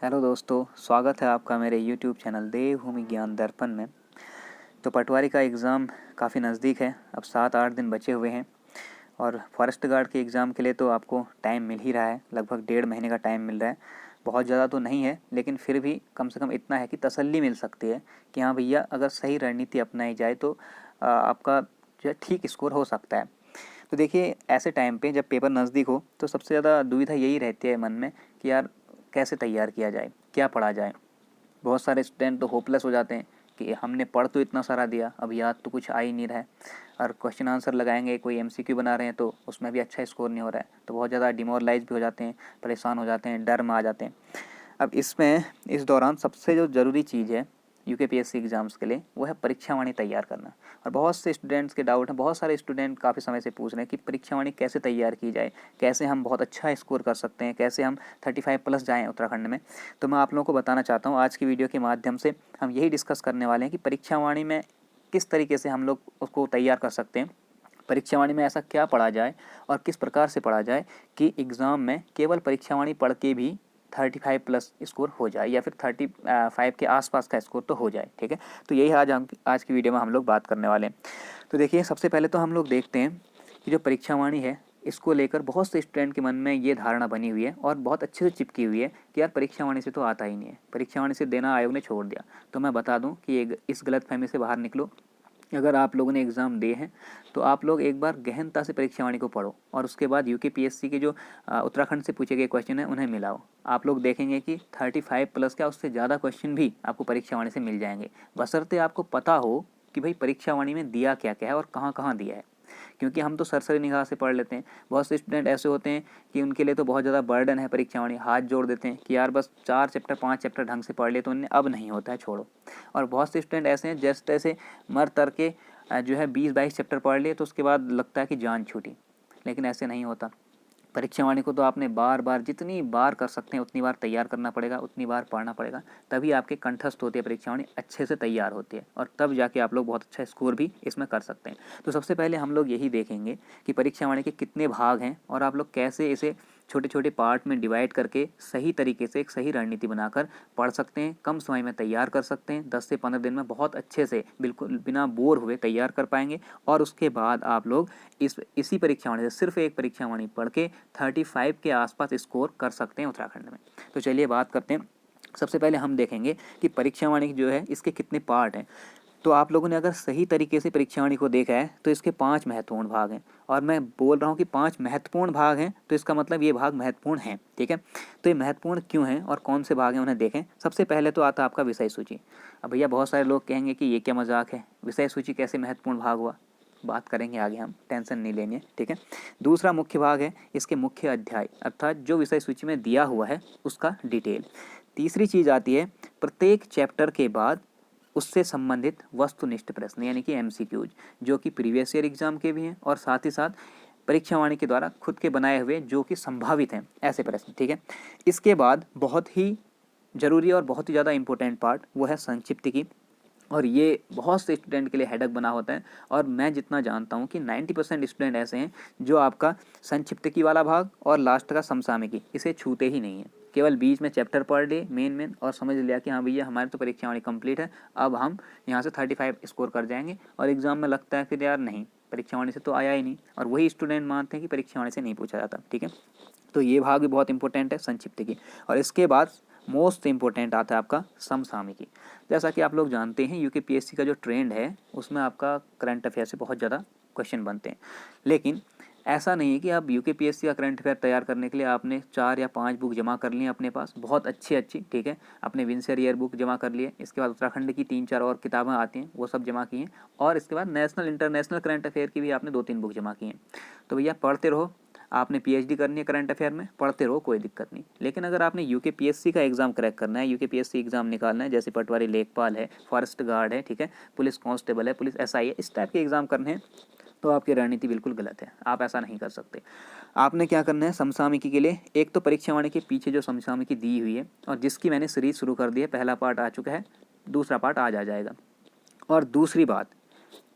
Hello दोस्तों, स्वागत है आपका मेरे यूट्यूब चैनल देवभूमि ज्ञान दर्पण में। तो पटवारी का एग्ज़ाम काफ़ी नज़दीक है, अब 7-8 दिन बचे हुए हैं। और फॉरेस्ट गार्ड के एग्ज़ाम के लिए तो आपको टाइम मिल ही रहा है, लगभग 1.5 महीने का टाइम मिल रहा है। बहुत ज़्यादा तो नहीं है, लेकिन फिर भी कम से कम इतना है कि तसल्ली मिल सकती है कि हाँ भैया, अगर सही रणनीति अपनाई जाए तो आपका जो है ठीक स्कोर हो सकता है। तो देखिए, ऐसे टाइम पे जब पेपर नज़दीक हो तो सबसे ज़्यादा दुविधा यही रहती है मन में कि यार कैसे तैयार किया जाए, क्या पढ़ा जाए। बहुत सारे स्टूडेंट तो होपलेस हो जाते हैं कि हमने पढ़ तो इतना सारा दिया, अब याद तो कुछ आ ही नहीं रहा है। और क्वेश्चन आंसर लगाएंगे, कोई एमसीक्यू बना रहे हैं तो उसमें भी अच्छा स्कोर नहीं हो रहा है, तो बहुत ज़्यादा डिमोरलाइज भी हो जाते हैं, परेशान हो जाते हैं, डर में आ जाते हैं। अब इस दौरान सबसे जो ज़रूरी चीज़ है यूकेपीएससी एग्ज़ाम्स के लिए, वो है परीक्षावाणी तैयार करना। और बहुत से स्टूडेंट्स के डाउट हैं, बहुत सारे स्टूडेंट काफ़ी समय से पूछ रहे हैं कि परीक्षावाणी कैसे तैयार की जाए, कैसे हम बहुत अच्छा स्कोर कर सकते हैं, कैसे हम 35+ जाएँ उत्तराखंड में। तो मैं आप लोगों को बताना चाहता हूँ, आज की वीडियो के माध्यम से हम यही डिस्कस करने वाले हैं कि परीक्षावाणी में किस तरीके से हम लोग उसको तैयार कर सकते हैं। परीक्षावाणी में ऐसा क्या पढ़ा जाए और किस प्रकार से पढ़ा जाए कि एग्ज़ाम में केवल परीक्षावाणी पढ़ के भी 35+ स्कोर हो जाए, या फिर 35 के आसपास का स्कोर तो हो जाए। ठीक है, तो यही आज की वीडियो में हम लोग बात करने वाले हैं। तो देखिए, सबसे पहले तो हम लोग देखते हैं कि जो परीक्षावाणी है, इसको लेकर बहुत से स्टूडेंट के मन में ये धारणा बनी हुई है और बहुत अच्छे से चिपकी हुई है कि यार परीक्षावाणी से तो आता ही नहीं है, परीक्षावाणी से देना आयोग ने छोड़ दिया। तो मैं बता दूं कि इस गलतफहमी से बाहर निकलो। अगर आप लोगों ने एग्ज़ाम दिए हैं तो आप लोग एक बार गहनता से परीक्षावाणी को पढ़ो और उसके बाद यूकेपीएससी के जो उत्तराखंड से पूछे गए क्वेश्चन हैं उन्हें मिलाओ। आप लोग देखेंगे कि 35+ क्या उससे ज़्यादा क्वेश्चन भी आपको परीक्षावाणी से मिल जाएंगे, बशर्ते आपको पता हो कि भाई परीक्षावाणी में दिया क्या क्या है और कहाँ कहाँ दिया है। क्योंकि हम तो सरसरी निगाह से पढ़ लेते हैं, बहुत से स्टूडेंट ऐसे होते हैं कि उनके लिए तो बहुत ज़्यादा बर्डन है परीक्षावाणी, हाथ जोड़ देते हैं कि यार बस 4 चैप्टर 5 चैप्टर ढंग से पढ़ लिए तो उन्हें अब नहीं होता है, छोड़ो। और बहुत से स्टूडेंट ऐसे हैं जस्ट ऐसे मर तर के जो है 20-22 चैप्टर पढ़ लिए तो उसके बाद लगता है कि जान छूटी, लेकिन ऐसे नहीं होता। परीक्षावाणी को तो आपने बार बार, जितनी बार कर सकते हैं उतनी बार तैयार करना पड़ेगा, उतनी बार पढ़ना पड़ेगा, तभी आपके कंठस्थ होती है परीक्षावाणी, अच्छे से तैयार होती है और तब जाके आप लोग बहुत अच्छा स्कोर भी इसमें कर सकते हैं। तो सबसे पहले हम लोग यही देखेंगे कि परीक्षावाणी के कितने भाग हैं और आप लोग कैसे इसे छोटे छोटे पार्ट में डिवाइड करके सही तरीके से एक सही रणनीति बनाकर पढ़ सकते हैं, कम समय में तैयार कर सकते हैं। 10 से 15 दिन में बहुत अच्छे से बिल्कुल बिना बोर हुए तैयार कर पाएंगे। और उसके बाद आप लोग इसी परीक्षावाणी से, सिर्फ एक परीक्षावाणी पढ़ के 35 के आसपास स्कोर कर सकते हैं उत्तराखंड में। तो चलिए बात करते हैं। सबसे पहले हम देखेंगे कि परीक्षावाणी जो है इसके कितने पार्ट हैं। तो आप लोगों ने अगर सही तरीके से परीक्षावाणी को देखा है तो इसके 5 महत्वपूर्ण भाग हैं। और मैं बोल रहा हूँ कि 5 महत्वपूर्ण भाग हैं, तो इसका मतलब ये भाग महत्वपूर्ण हैं। ठीक है, तो ये महत्वपूर्ण क्यों हैं और कौन से भाग हैं उन्हें देखें। सबसे पहले तो आता है आपका विषय सूची। अब भैया बहुत सारे लोग कहेंगे कि ये क्या मजाक है, विषय सूची कैसे महत्वपूर्ण भाग हुआ। बात करेंगे आगे, हम टेंशन नहीं लेनी है। ठीक है, दूसरा मुख्य भाग है इसके मुख्य अध्याय, अर्थात जो विषय सूची में दिया हुआ है उसका डिटेल। तीसरी चीज़ आती है प्रत्येक चैप्टर के बाद उससे संबंधित वस्तुनिष्ठ प्रश्न, यानी कि एमसीक्यूज, जो कि प्रीवियस ईयर एग्जाम के भी हैं और साथ ही साथ परीक्षावाणी के द्वारा खुद के बनाए हुए जो कि संभावित हैं ऐसे प्रश्न। ठीक है, इसके बाद बहुत ही जरूरी और बहुत ही ज़्यादा इंपॉर्टेंट पार्ट वो है संक्षिप्त की। और ये बहुत से स्टूडेंट के लिए हेडक बना होता है और मैं जितना जानता हूँ कि 90% स्टूडेंट ऐसे हैं जो आपका संक्षिप्तकी वाला भाग और लास्ट का समसामयिकी इसे छूते ही नहीं है। केवल बीच में चैप्टर पढ़ लिए मेन और समझ लिया कि हाँ भैया हमारी तो परीक्षा हमारी कंप्लीट है, अब हम यहाँ से 35 स्कोर कर जाएंगे। और एग्ज़ाम में लगता है फिर यार नहीं, परीक्षावाणी से तो आया ही नहीं, और वही स्टूडेंट मानते हैं कि परीक्षावाणी से नहीं पूछा जाता। ठीक है, तो ये भाग भी बहुत इंपॉर्टेंट है संक्षिप्त की। और इसके बाद मोस्ट इंपॉर्टेंट आता है आपका समसामयिकी। जैसा कि आप लोग जानते हैं यूकेपीएससी का जो ट्रेंड है उसमें आपका करंट अफेयर से बहुत ज़्यादा क्वेश्चन बनते हैं, लेकिन ऐसा नहीं है कि आप यूकेपीएससी का करंट अफेयर तैयार करने के लिए आपने 4 या 5 बुक जमा कर ली अपने पास, बहुत अच्छी। ठीक है, अपने विंसर ईयर बुक जमा कर लिए, इसके बाद उत्तराखंड की 3-4 और किताबें आती हैं वो सब जमा की हैं, और इसके बाद नेशनल इंटरनेशनल करंट अफेयर की भी आपने 2-3 बुक जमा की हैं। तो भैया पढ़ते रहो, आपने पीएचडी करनी है करंट अफेयर में, पढ़ते रहो, कोई दिक्कत नहीं। लेकिन अगर आपने यूकेपीएससी का एग्जाम क्रैक करना है, यूकेपीएससी एग्जाम निकालना है, जैसे पटवारी लेखपाल है, फॉरेस्ट गार्ड है, ठीक है, पुलिस कांस्टेबल है, पुलिस एसआई है, इस टाइप के एग्जाम करने हैं, तो आपकी रणनीति बिल्कुल गलत है, आप ऐसा नहीं कर सकते। आपने क्या करना है समसामयिकी के लिए, एक तो परीक्षावाणी के पीछे जो समसामयिकी दी हुई है और जिसकी मैंने सीरीज शुरू कर दी है, पहला पार्ट आ चुका है, दूसरा पार्ट आज आ जाएगा। और दूसरी बात,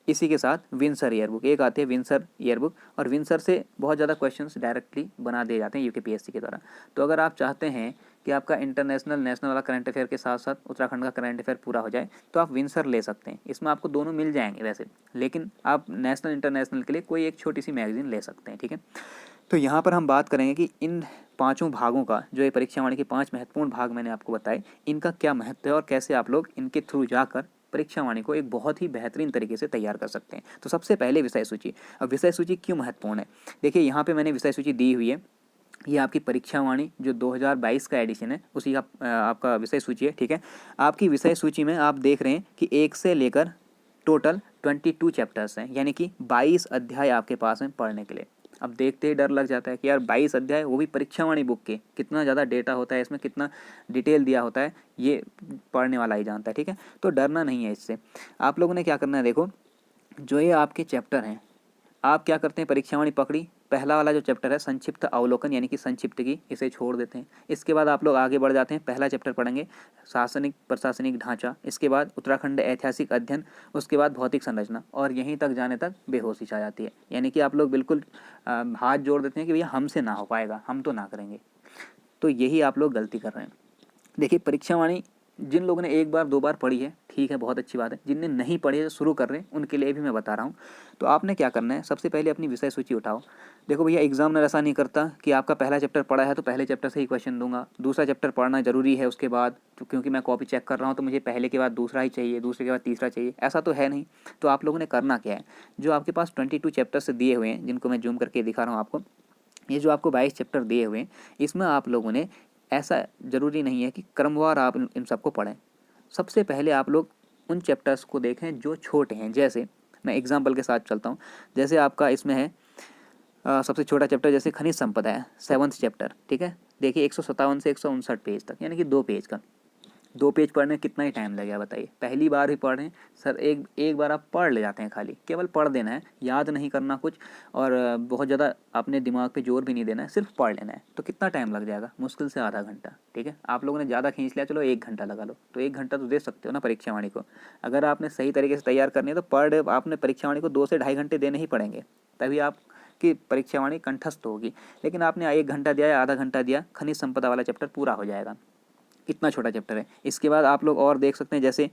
इसी के साथ विंसर ईयरबुक एक आती है, विंसर ईयरबुक, और विंसर से बहुत ज़्यादा क्वेश्चंस डायरेक्टली बना दिए जाते हैं यूकेपीएससी के द्वारा। तो अगर आप चाहते हैं कि आपका इंटरनेशनल नेशनल वाला करंट अफेयर के साथ साथ उत्तराखंड का करंट अफेयर पूरा हो जाए, तो आप विनसर ले सकते हैं। इसमें आपको दोनों मिल जाएंगे वैसे, लेकिन आप नेशनल इंटरनेशनल के लिए कोई एक छोटी सी मैगजीन ले सकते हैं, ठीक है। तो यहाँ पर हम बात करेंगे कि इन पांचों भागों का, जो ये परीक्षा वाणी के 5 महत्वपूर्ण भाग मैंने आपको बताए, इनका क्या महत्व है और कैसे आप लोग इनके थ्रू जाकर परीक्षा वाणी को एक बहुत ही बेहतरीन तरीके से तैयार कर सकते हैं। तो सबसे पहले विषय सूची। अब विषय सूची क्यों महत्वपूर्ण है, देखिए यहाँ पे मैंने विषय सूची दी हुई है। ये आपकी परीक्षा वाणी जो 2022 का एडिशन है उसी का आपका विषय सूची है, ठीक है। आपकी विषय सूची में आप देख रहे हैं कि 1 से लेकर टोटल 22 चैप्टर्स हैं, यानी कि 22 अध्याय आपके पास हैं पढ़ने के लिए। अब देखते ही डर लग जाता है कि यार 22 अध्याय, वो भी परीक्षा वाणी बुक के, कितना ज़्यादा डेटा होता है इसमें, कितना डिटेल दिया होता है, ये पढ़ने वाला ही जानता है, ठीक है। तो डरना नहीं है इससे। आप लोगों ने क्या करना है, देखो जो ये आपके चैप्टर हैं, आप क्या करते हैं, परीक्षा वाणी पकड़ी, पहला वाला जो चैप्टर है संक्षिप्त अवलोकन यानी कि संक्षिप्त की, इसे छोड़ देते हैं। इसके बाद आप लोग आगे बढ़ जाते हैं, पहला चैप्टर पढ़ेंगे शासनिक प्रशासनिक ढांचा, इसके बाद उत्तराखंड ऐतिहासिक अध्ययन, उसके बाद भौतिक संरचना, और यहीं तक जाने तक बेहोशी छा जाती है। यानी कि आप लोग बिल्कुल हाथ जोड़ देते हैं कि भैया हमसे ना हो पाएगा, हम तो ना करेंगे। तो यही आप लोग गलती कर रहे हैं। देखिए परीक्षा वाणी जिन लोगों ने 1 बार 2 बार पढ़ी है, ठीक है, बहुत अच्छी बात है। जिनने नहीं पढ़ी है, शुरू कर रहे हैं, उनके लिए भी मैं बता रहा हूँ। तो आपने क्या करना है, सबसे पहले अपनी विषय सूची उठाओ। देखो भैया एग्जामिनर ऐसा नहीं करता कि आपका पहला चैप्टर पढ़ा है तो पहले चैप्टर से ही क्वेश्चन दूंगा, दूसरा चैप्टर पढ़ना जरूरी है उसके बाद, तो क्योंकि मैं कॉपी चेक कर रहा हूँ तो मुझे पहले के बाद दूसरा ही चाहिए, दूसरे के बाद तीसरा चाहिए, ऐसा तो है नहीं। तो आप लोगों ने करना क्या है, जो आपके पास 22 चैप्टर्स दिए हुए हैं, जिनको मैं जूम करके दिखा रहा हूँ आपको, ये जो आपको 22 चैप्टर दिए हुए हैं, इसमें आप लोगों ने, ऐसा ज़रूरी नहीं है कि क्रमवार आप इन सबको पढ़ें। सबसे पहले आप लोग उन चैप्टर्स को देखें जो छोटे हैं। जैसे मैं एग्जांपल के साथ चलता हूँ, जैसे आपका इसमें है सबसे छोटा चैप्टर जैसे खनिज संपदा है, 7th चैप्टर, ठीक है। देखिए 157 से 159 पेज तक, यानी कि 2 पेज का, 2 पेज पढ़ने में कितना ही टाइम लगेगा बताइए। पहली बार ही पढ़ रहे हैं सर, एक बार आप पढ़ ले जाते हैं, खाली केवल पढ़ देना है, याद नहीं करना कुछ, और बहुत ज़्यादा अपने दिमाग पे जोर भी नहीं देना है, सिर्फ पढ़ लेना है। तो कितना टाइम लग जाएगा, मुश्किल से आधा घंटा, ठीक है। आप लोगों ने ज़्यादा खींच लिया, चलो 1 घंटा लगा लो, तो 1 घंटा तो दे सकते हो ना परीक्षा वाणी को। अगर आपने सही तरीके से तैयार करनी है तो पर डे आपने परीक्षा वाणी को 2 से ढाई घंटे देने ही पड़ेंगे, तभी आप कि परीक्षा वाणी कंठस्थ होगी। लेकिन आपने 1 घंटा दिया या आधा घंटा दिया, खनिज संपदा वाला चैप्टर पूरा हो जाएगा। इतना छोटा चैप्टर है। इसके बाद आप लोग और देख सकते हैं, जैसे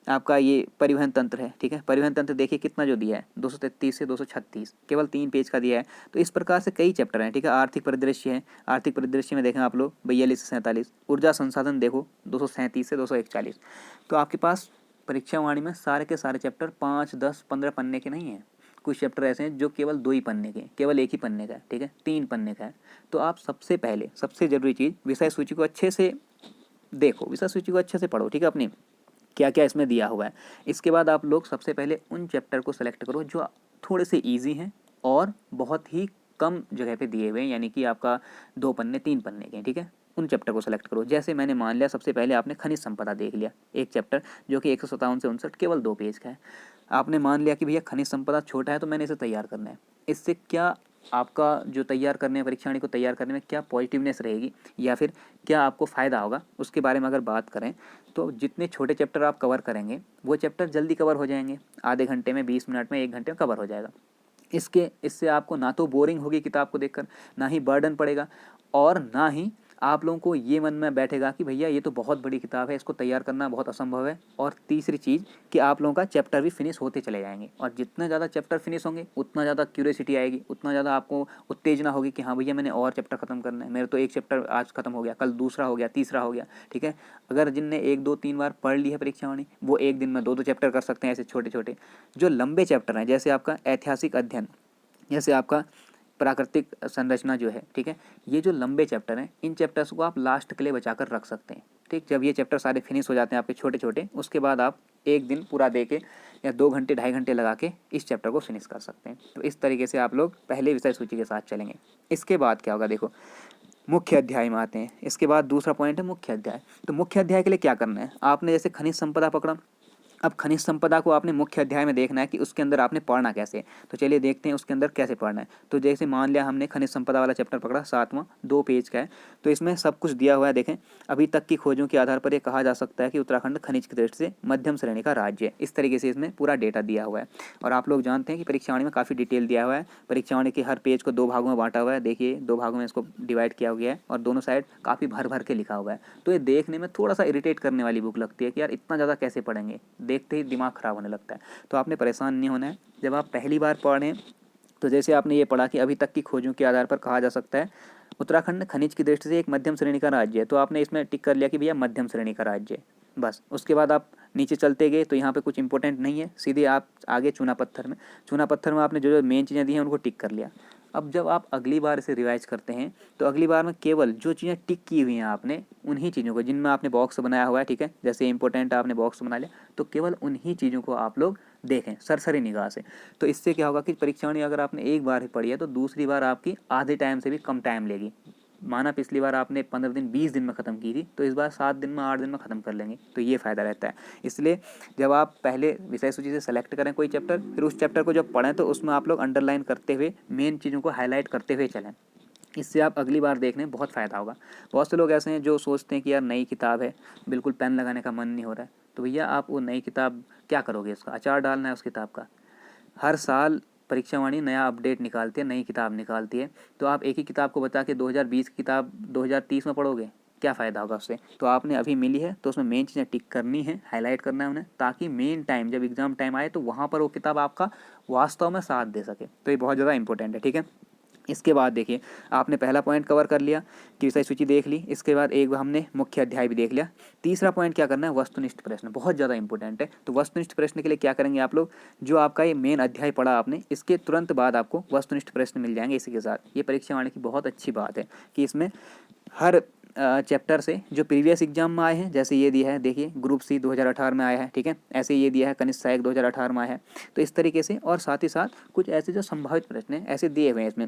आपका ये परिवहन तंत्र है, ठीक है। परिवहन तंत्र देखिए कितना जो दिया है, 233 से 236, केवल 3 पेज का दिया है। तो इस प्रकार से कई चैप्टर हैं, ठीक है। आर्थिक परिदृश्य है, आर्थिक परिदृश्य में देखें आप लोग 42 से 47। ऊर्जा संसाधन देखो 237 से 241। तो आपके पास परीक्षा वाणी में सारे के सारे चैप्टर 5, 10, 15 पन्ने के नहीं हैं। कुछ चैप्टर ऐसे हैं जो केवल 2 ही पन्ने के, केवल 1 ही पन्ने का है, ठीक है, 3 पन्ने का है। तो आप सबसे पहले सबसे जरूरी चीज़, विषय सूची को अच्छे से देखो, विषय सूची को अच्छे से पढ़ो, ठीक है, अपनी क्या क्या इसमें दिया हुआ है। इसके बाद आप लोग सबसे पहले उन चैप्टर को सेलेक्ट करो जो थोड़े से इजी हैं और बहुत ही कम जगह पे दिए हुए हैं, यानी कि आपका 2 पन्ने 3 पन्ने के, ठीक है। उन चैप्टर को सेलेक्ट करो। जैसे मैंने मान लिया सबसे पहले आपने खनिज संपदा देख लिया, एक चैप्टर जो कि 157 से 59 केवल 2 पेज का है। आपने मान लिया कि भैया खनिज संपदा छोटा है तो मैंने इसे तैयार करना है। इससे क्या आपका जो तैयार करने, परीक्षा को तैयार करने में क्या पॉजिटिवनेस रहेगी या फिर क्या आपको फ़ायदा होगा, उसके बारे में अगर बात करें तो जितने छोटे चैप्टर आप कवर करेंगे वो चैप्टर जल्दी कवर हो जाएंगे, आधे घंटे में, 20 मिनट में, 1 घंटे में कवर हो जाएगा। इससे आपको ना तो बोरिंग होगी किताब को देखकर, ना ही बर्डन पड़ेगा, और ना ही आप लोगों को ये मन में बैठेगा कि भैया ये तो बहुत बड़ी किताब है, इसको तैयार करना बहुत असंभव है। और तीसरी चीज़ कि आप लोगों का चैप्टर भी फिनिश होते चले जाएंगे, और जितने ज़्यादा चैप्टर फिनिश होंगे उतना ज़्यादा क्यूरियोसिटी आएगी, उतना ज़्यादा आपको उत्तेजना होगी कि हाँ भैया मैंने और चैप्टर खत्म करना है, मेरे तो एक चैप्टर आज खत्म हो गया, कल दूसरा हो गया, तीसरा हो गया, ठीक है। अगर जिनने 1, 2, 3 बार पढ़ ली है परीक्षा वाणी, वो एक दिन में 2-2 चैप्टर कर सकते हैं। ऐसे छोटे छोटे जो लंबे चैप्टर हैं, जैसे आपका ऐतिहासिक अध्ययन, जैसे आपका प्राकृतिक संरचना जो है, ठीक है, ये जो लंबे चैप्टर हैं, इन चैप्टर्स को आप लास्ट के लिए बचा कर रख सकते हैं, ठीक। जब ये चैप्टर सारे फिनिश हो जाते हैं आपके छोटे छोटे, उसके बाद आप एक दिन पूरा दे के या 2 घंटे 2.5 घंटे लगा के इस चैप्टर को फिनिश कर सकते हैं। तो इस तरीके से आप लोग पहले विषय सूची के साथ चलेंगे। इसके बाद क्या होगा, देखो मुख्य अध्याय में आते हैं। इसके बाद दूसरा पॉइंट है मुख्य अध्याय। तो मुख्य अध्याय के लिए क्या करना है, आपने जैसे खनिज संपदा पकड़ा, अब खनिज संपदा को आपने मुख्य अध्याय में देखना है कि उसके अंदर आपने पढ़ना कैसे है। तो चलिए देखते हैं उसके अंदर कैसे पढ़ना है। तो जैसे मान लिया हमने खनिज संपदा वाला चैप्टर पकड़ा, 7वां, 2 पेज का है। तो इसमें सब कुछ दिया हुआ है। देखें, अभी तक की खोजों के आधार पर यह कहा जा सकता है कि उत्तराखंड खनिज की दृष्टि से मध्यम श्रेणी का राज्य है। इस तरीके से इसमें पूरा डेटा दिया हुआ है। और आप लोग जानते हैं कि परीक्षावाणी में काफ़ी डिटेल दिया हुआ है। परीक्षावाणी के हर पेज को 2 भागों में बांटा हुआ है। देखिए 2 भागों में इसको डिवाइड किया गया है और दोनों साइड काफ़ी भर भर के लिखा हुआ है। तो ये देखने में थोड़ा सा इरिटेट करने वाली बुक लगती है कि यार इतना ज़्यादा कैसे पढ़ेंगे, देखते ही दिमाग ख़राब होने लगता है। तो आपने परेशान नहीं होना है। जब आप पहली बार पढ़ें तो जैसे आपने ये पढ़ा कि अभी तक की खोजों के आधार पर कहा जा सकता है उत्तराखंड खनिज की दृष्टि से एक मध्यम श्रेणी का राज्य है। तो आपने इसमें टिक कर लिया कि भैया मध्यम श्रेणी का राज्य है, बस। उसके बाद आप नीचे चलते गए तो यहाँ पे कुछ इंपॉर्टेंट नहीं है, सीधे आप आगे चूना पत्थर में आपने जो जो मेन चीज़ें दी हैं उनको टिक कर लिया। अब जब आप अगली बार इसे रिवाइज करते हैं तो अगली बार में केवल जो चीज़ें टिक की हुई हैं आपने, उन्हीं चीज़ों को जिनमें आपने बॉक्स बनाया हुआ है, ठीक है, जैसे इंपॉर्टेंट आपने बॉक्स बना लिया, तो केवल उन्हीं चीज़ों को आप लोग देखें सरसरी निगाह से। तो इससे क्या होगा कि परीक्षावाणी अगर आपने एक बार ही पढ़ी है तो दूसरी बार आपकी आधे टाइम से भी कम टाइम लेगी। माना पिछली बार आपने 15 दिन 20 दिन में ख़त्म की थी, तो इस बार 7 दिन में 8 दिन में ख़त्म कर लेंगे। तो ये फ़ायदा रहता है। इसलिए जब आप पहले विषय सूची से सेलेक्ट करें कोई चैप्टर, फिर उस चैप्टर को जब पढ़ें तो उसमें आप लोग अंडरलाइन करते हुए मेन चीज़ों को हाईलाइट करते हुए चलें। इससे आप अगली बार देखने में बहुत फ़ायदा होगा। बहुत से लोग ऐसे हैं जो सोचते हैं कि यार नई किताब है, बिल्कुल पेन लगाने का मन नहीं हो रहा है। तो भैया आप वो नई किताब क्या करोगे, उसका अचार डालना है उस किताब का। हर साल परीक्षावाणी नया अपडेट निकालती है, नई किताब निकालती है। तो आप एक ही किताब को बता के 2020 की किताब 2030 में पढ़ोगे, क्या फ़ायदा होगा उससे। तो आपने अभी मिली है तो उसमें मेन चीज़ें टिक करनी है, हाईलाइट करना है उन्हें, ताकि मेन टाइम जब एग्ज़ाम टाइम आए तो वहाँ पर वो किताब आपका वास्तव में साथ दे सके। तो ये बहुत ज़्यादा इंपॉर्टेंट है, ठीक है। इसके बाद देखिए, आपने पहला पॉइंट कवर कर लिया कि विषय सूची देख ली। इसके बाद एक हमने मुख्य अध्याय भी देख लिया। तीसरा पॉइंट क्या करना है, वस्तुनिष्ठ प्रश्न, बहुत ज़्यादा इंपॉर्टेंट है। तो वस्तुनिष्ठ प्रश्न के लिए क्या करेंगे आप लोग, जो आपका ये मेन अध्याय पढ़ा आपने, इसके तुरंत बाद आपको वस्तुनिष्ठ प्रश्न मिल जाएंगे। इसी के साथ ये परीक्षावाणी की बहुत अच्छी बात है कि इसमें हर चैप्टर से जो प्रीवियस एग्जाम में आए हैं, जैसे ये दिया है, देखिए ग्रुप सी 2018 में आया है, ठीक है, ऐसे ये दिया है कनिष्ठ सहायक 2018 में आया है। तो इस तरीके से, और साथ ही साथ कुछ ऐसे जो संभावित प्रश्न हैं ऐसे दिए हुए हैं इसमें।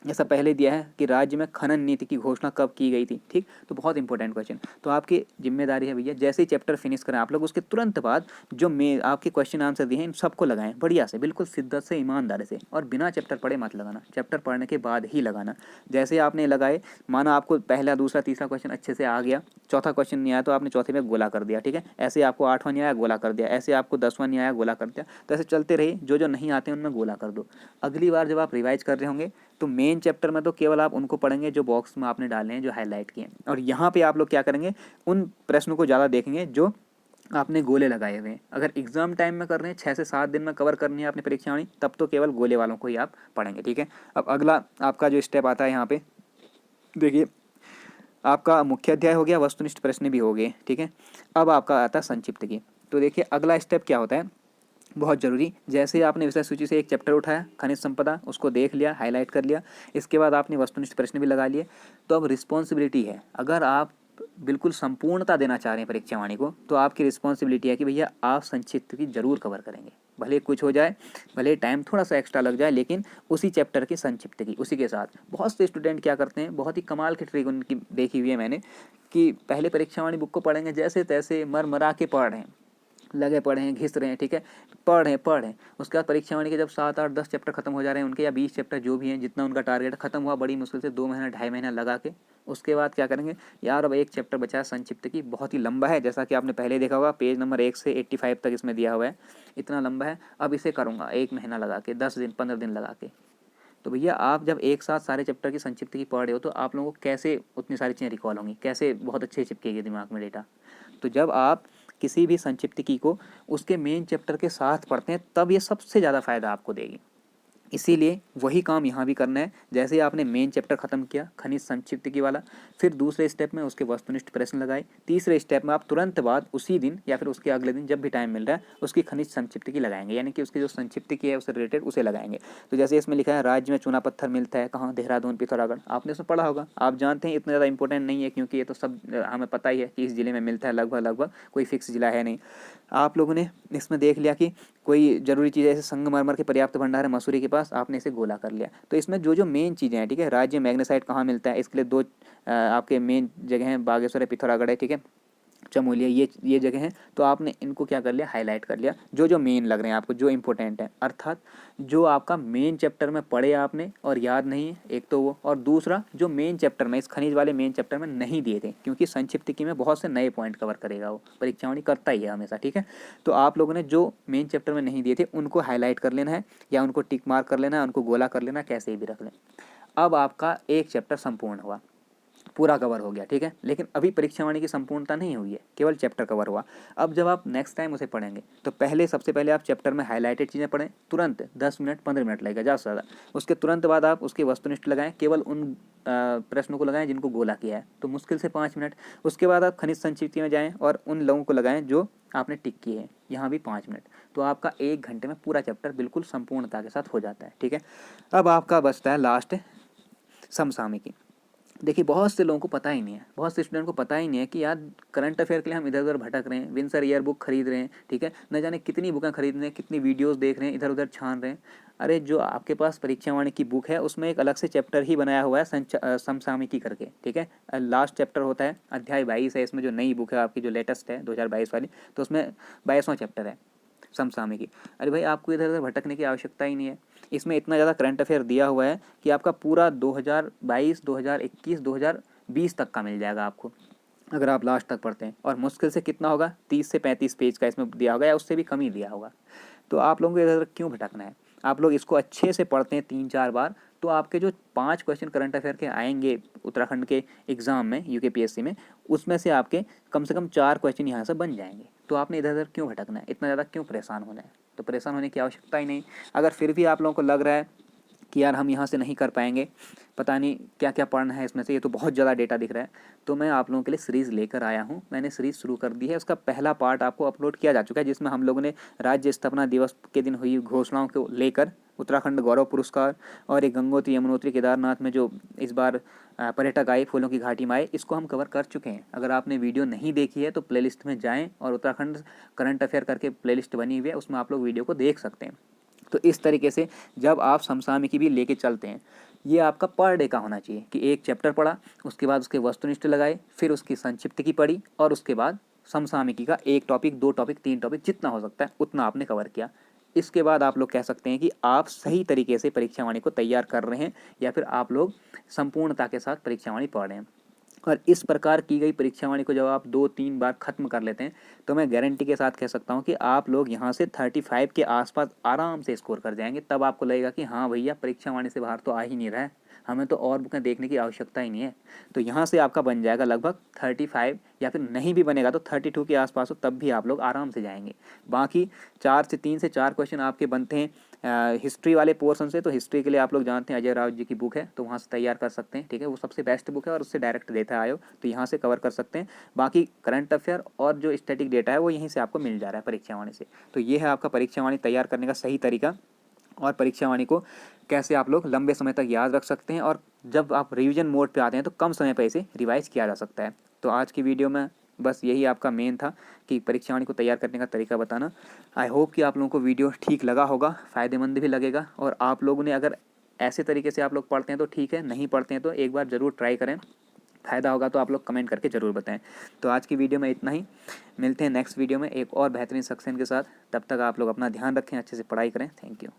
जैसा पहले दिया है कि राज्य में खनन नीति की घोषणा कब की गई थी, ठीक। तो बहुत इंपॉर्टेंट क्वेश्चन। तो आपकी जिम्मेदारी है भैया, जैसे ही चैप्टर फिनिश करें आप लोग, उसके तुरंत बाद जो मैं आपके क्वेश्चन आंसर दिए हैं इन सबको लगाएं बढ़िया से, बिल्कुल शिद्दत से, ईमानदारी से, और बिना चैप्टर पढ़े मत लगाना, चैप्टर पढ़ने के बाद ही लगाना। जैसे आपने लगाए, माना आपको पहला दूसरा तीसरा क्वेश्चन अच्छे से आ गया, चौथा क्वेश्चन नहीं आया तो आपने चौथे में गोला कर दिया, ठीक है। ऐसे आपको 8वां नहीं आया, गोला कर दिया। ऐसे आपको 10वां नहीं आया, गोला कर दिया। तो ऐसे चलते रहिए, जो जो नहीं आते उनमें गोला कर दो। अगली बार जब आप रिवाइज कर रहे होंगे तो मेन चैप्टर में तो केवल आप उनको पढ़ेंगे जो बॉक्स में आपने डाले हैं, जो हाईलाइट किए हैं। और यहाँ पे आप लोग क्या करेंगे, उन प्रश्नों को ज़्यादा देखेंगे जो आपने गोले लगाए हुए हैं। अगर एग्जाम टाइम में कर रहे हैं, 6 से 7 दिन में कवर करनी है आपने परीक्षावाणी, तब तो केवल गोले वालों को ही आप पढ़ेंगे, ठीक है। अब अगला आपका जो स्टेप आता है यहाँ पे, देखिए आपका मुख्य अध्याय हो गया, वस्तुनिष्ठ प्रश्न भी हो गए, ठीक है। अब आपका आता है संक्षिप्त की। तो देखिए अगला स्टेप क्या होता है, बहुत ज़रूरी। जैसे आपने विषय सूची से एक चैप्टर उठाया खनिज संपदा, उसको देख लिया, हाईलाइट कर लिया, इसके बाद आपने वस्तुनिष्ठ प्रश्न भी लगा लिए। तो अब रिस्पॉन्सिबिलिटी है, अगर आप बिल्कुल संपूर्णता देना चाह रहे हैं परीक्षावाणी को, तो आपकी रिस्पॉन्सिबिलिटी है कि भैया आप संक्षिप्त की जरूर कवर करेंगे, भले कुछ हो जाए, भले टाइम थोड़ा सा एक्स्ट्रा लग जाए, लेकिन उसी चैप्टर की संक्षिप्त की उसी के साथ। बहुत से स्टूडेंट क्या करते हैं, बहुत ही कमाल की ट्रिक उनकी देखी हुई है मैंने, कि पहले परीक्षावाणी बुक को पढ़ेंगे, जैसे तैसे मर मरा के पढ़ रहे हैं, लगे पढ़े हैं, घिस रहे हैं, ठीक है, पढ़ रहे हैं। उसके बाद परीक्षावाणी के जब 7 8 10 चैप्टर खत्म हो जा रहे हैं उनके, या 20 चैप्टर जो भी हैं, जितना उनका टारगेट खत्म हुआ बड़ी मुश्किल से 2 महीना 2.5 महीना लगा के, उसके बाद क्या करेंगे, यार अब एक चैप्टर बचा है संक्षिप्त की, बहुत ही लंबा है, जैसा कि आपने पहले देखा होगा, पेज नंबर 1 से 85 तक इसमें दिया हुआ है, इतना लंबा है, अब इसे करूँगा 1 महीना लगा के, 10 दिन 15 दिन लगा के। तो भैया आप जब एक साथ सारे चैप्टर की संक्षिप्त की पढ़ रहे हो तो आप लोगों को कैसे उतनी सारी चीज़ें रिकॉल होंगी, कैसे बहुत अच्छे चिपकेगी दिमाग में डेटा। तो जब आप किसी भी संक्षिप्त की को उसके मेन चैप्टर के साथ पढ़ते हैं, तब ये सबसे ज़्यादा फायदा आपको देगी। इसीलिए वही काम यहाँ भी करना है। जैसे ही आपने मेन चैप्टर खत्म किया खनिज संक्षिप्त की वाला, फिर दूसरे स्टेप में उसके वस्तुनिष्ठ प्रश्न लगाए, तीसरे स्टेप में आप तुरंत बाद उसी दिन या फिर उसके अगले दिन जब भी टाइम मिल रहा है उसकी खनिज संक्षिप्त की लगाएंगे, यानी कि उसकी जो संक्षिप्त की है उससे रिलेटेड उसे लगाएंगे। तो जैसे इसमें लिखा है राज्य में चूना पत्थर मिलता है कहाँ, देहरादून पिथौरागढ़, आपने उसमें पढ़ा होगा, आप जानते हैं इतना ज़्यादा इंपॉर्टेंट नहीं है, क्योंकि ये तो सब हमें पता ही है कि इस जिले में मिलता है, लगभग कोई फिक्स जिला है नहीं। आप लोगों ने इसमें देख लिया कि कोई ज़रूरी चीज़ जैसे संगमरमर के पर्याप्त भंडार है मसूरी के पास, आपने इसे गोला कर लिया। तो इसमें जो जो मेन चीज़ें हैं, ठीक है, राज्य मैग्नेसाइट कहाँ मिलता है, इसके लिए 2 आपके मेन जगह हैं, बागेश्वर है, पिथौरागढ़ है, ठीक है। चमोलिया, ये जगह हैं। तो आपने इनको क्या कर लिया, हाईलाइट कर लिया, जो जो मेन लग रहे हैं आपको, जो इंपॉर्टेंट है, अर्थात जो आपका मेन चैप्टर में पढ़े आपने और याद नहीं है, एक तो वो, और दूसरा जो मेन चैप्टर में, इस खनिज वाले मेन चैप्टर में नहीं दिए थे, क्योंकि संक्षिप्त में बहुत से नए पॉइंट कवर करेगा वो, परीक्षावाणी करता ही है हमेशा, ठीक है। तो आप लोगों ने जो मेन चैप्टर में नहीं दिए थे उनको हाईलाइट कर लेना है, या उनको टिक मार्क कर लेना है, उनको गोला कर लेना, कैसे भी रख लें। अब आपका एक चैप्टर संपूर्ण हुआ, पूरा कवर हो गया, ठीक है। लेकिन अभी परीक्षावाणी की संपूर्णता नहीं हुई है, केवल चैप्टर कवर हुआ। अब जब आप नेक्स्ट टाइम उसे पढ़ेंगे तो पहले सबसे पहले आप चैप्टर में हाईलाइटेड चीज़ें पढ़ें, तुरंत 10 मिनट 15 मिनट लगेगा ज़्यादा से ज़्यादा। उसके तुरंत बाद आप उसके वस्तुनिष्ठ लगाएं, केवल उन प्रश्नों को लगाएं जिनको गोला किया है, तो मुश्किल से 5 मिनट। उसके बाद आप खनिज संक्षिप्ति में जाएँ और उन लोगों को लगाएं जो आपने टिक किए हैं, यहाँ भी 5 मिनट। तो आपका 1 घंटे में पूरा चैप्टर बिल्कुल संपूर्णता के साथ हो जाता है, ठीक है। अब आपका बचता है लास्ट समसामयिकी। देखिए बहुत से लोगों को पता ही नहीं है, बहुत से स्टूडेंट को पता ही नहीं है कि यार करंट अफेयर के लिए हम इधर उधर भटक रहे हैं, विंसर ईयर बुक खरीद रहे हैं, ठीक है, न जाने कितनी बुकें खरीद रहे हैं, कितनी वीडियोस देख रहे हैं, इधर उधर छान रहे हैं। अरे जो आपके पास परीक्षावाणी की बुक है उसमें एक अलग से चैप्टर ही बनाया हुआ है समसामयिकी करके, ठीक है। लास्ट चैप्टर होता है, अध्याय 22 है इसमें, जो नई बुक है आपकी, जो लेटेस्ट है 2022 वाली, तो उसमें 22वां चैप्टर है समसामयिकी। अरे भाई आपको इधर उधर भटकने की आवश्यकता ही नहीं है, इसमें इतना ज़्यादा करंट अफेयर दिया हुआ है कि आपका पूरा 2022, 2021, 2020 तक का मिल जाएगा आपको, अगर आप लास्ट तक पढ़ते हैं। और मुश्किल से कितना होगा, 30 से 35 पेज का इसमें दिया होगा, या उससे भी कम ही दिया होगा। तो आप लोगों को इधर उधर क्यों भटकना है, आप लोग इसको अच्छे से पढ़ते हैं 3-4 बार, तो आपके जो 5 क्वेश्चन करंट अफेयर के आएंगे उत्तराखंड के एग्ज़ाम में, यूकेपीएससी में, उसमें से आपके कम से कम 4 क्वेश्चन यहाँ से बन जाएंगे। तो आपने इधर उधर क्यों भटकना है, इतना ज़्यादा क्यों परेशान होना है, तो परेशान होने की आवश्यकता ही नहीं। अगर फिर भी आप लोगों को लग रहा है कि यार हम यहाँ से नहीं कर पाएंगे, पता नहीं क्या क्या पढ़ना है इसमें से, ये तो बहुत ज़्यादा डेटा दिख रहा है, तो मैं आप लोगों के लिए सीरीज़ लेकर आया हूँ। मैंने सीरीज़ शुरू कर दी है, उसका पहला पार्ट आपको अपलोड किया जा चुका है, जिसमें हम लोगों ने राज्य स्थापना दिवस के दिन हुई घोषणाओं को लेकर उत्तराखंड गौरव पुरस्कार और एक गंगोत्री यमुनोत्री केदारनाथ में जो इस बार पर्यटक आए, फूलों की घाटी में आए, इसको हम कवर कर चुके हैं। अगर आपने वीडियो नहीं देखी है तो प्लेलिस्ट में जाएँ और उत्तराखंड करंट अफेयर करके प्लेलिस्ट बनी हुई है, उसमें आप लोग वीडियो को देख सकते हैं। तो इस तरीके से जब आप समसामयिकी भी लेके चलते हैं, ये आपका पर डे का होना चाहिए कि एक चैप्टर पढ़ा, उसके बाद उसके वस्तुनिष्ठ लगाए, फिर उसकी संक्षिप्त की पढ़ी, और उसके बाद समसामयिकी का 1 टॉपिक, 2 टॉपिक, 3 टॉपिक, जितना हो सकता है उतना आपने कवर किया। इसके बाद आप लोग कह सकते हैं कि आप सही तरीके से परीक्षावाणी को तैयार कर रहे हैं, या फिर आप लोग संपूर्णता के साथ परीक्षावाणी पढ़ रहे हैं। और इस प्रकार की गई परीक्षावाणी को जब आप 2-3 बार ख़त्म कर लेते हैं, तो मैं गारंटी के साथ कह सकता हूँ कि आप लोग यहाँ से 35 के आसपास आराम से स्कोर कर जाएंगे। तब आपको लगेगा कि हाँ भैया, परीक्षावाणी से बाहर तो आ ही नहीं रहा है, हमें तो और बुकें देखने की आवश्यकता ही नहीं है। तो यहाँ से आपका बन जाएगा लगभग 35, या फिर नहीं भी बनेगा तो 32 के आसपास हो, तब भी आप लोग आराम से जाएंगे। बाकी 3 से 4 क्वेश्चन आपके बनते हैं हिस्ट्री वाले पोर्शन से। तो हिस्ट्री के लिए आप लोग जानते हैं अजय राव जी की बुक है, तो वहाँ से तैयार कर सकते हैं, ठीक है, वो सबसे बेस्ट बुक है और उससे डायरेक्ट देता है आयोग, तो यहाँ से कवर कर सकते हैं। बाकी करंट अफेयर और जो स्टैटिक डेटा है वो यहीं से आपको मिल जा रहा है परीक्षावाणी से। तो ये है आपका परीक्षावाणी तैयार करने का सही तरीका, और परीक्षावाणी को कैसे आप लोग लंबे समय तक याद रख सकते हैं, और जब आप रिवीजन मोड पे आते हैं तो कम समय पर इसे रिवाइज किया जा सकता है। तो आज की वीडियो में बस यही आपका मेन था कि परीक्षावाणी को तैयार करने का तरीका बताना। आई होप कि आप लोगों को वीडियो ठीक लगा होगा, फ़ायदेमंद भी लगेगा, और आप लोगों ने अगर ऐसे तरीके से आप लोग पढ़ते हैं तो ठीक है, नहीं पढ़ते हैं तो एक बार ज़रूर ट्राई करें, फ़ायदा होगा तो आप लोग कमेंट करके ज़रूर बताएं। तो आज की वीडियो में इतना ही, मिलते हैं नेक्स्ट वीडियो में एक और बेहतरीन सेक्शन के साथ। तब तक आप लोग अपना ध्यान रखें, अच्छे से पढ़ाई करें। Thank you.